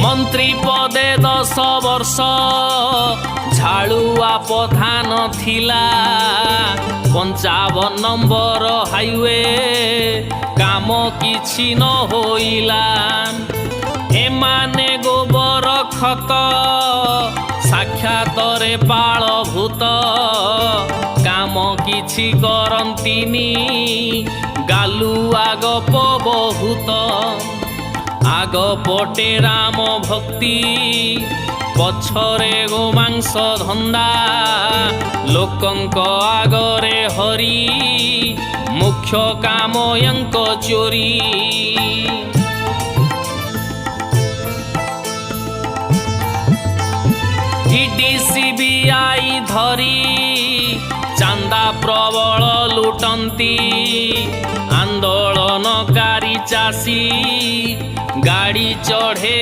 मंत्री पदे 10 वर्ष झाड़ुआ प्रधान थिला 55 नंबर हाईवे काम किछि न होइला एमाने गोबर खत साक्षात रे पाल भूत काम किछि करंतिनी गालुआ गप बहुत आग पटे राम भक्ति पछरे गोमांस धंदा लोकंक आगरे हरि मुख्य काम यंक चोरी ईडी सीबीआई धरी चांदा प्रबल लुटंती आंदोलनकारी चाषी गाड़ी चढ़े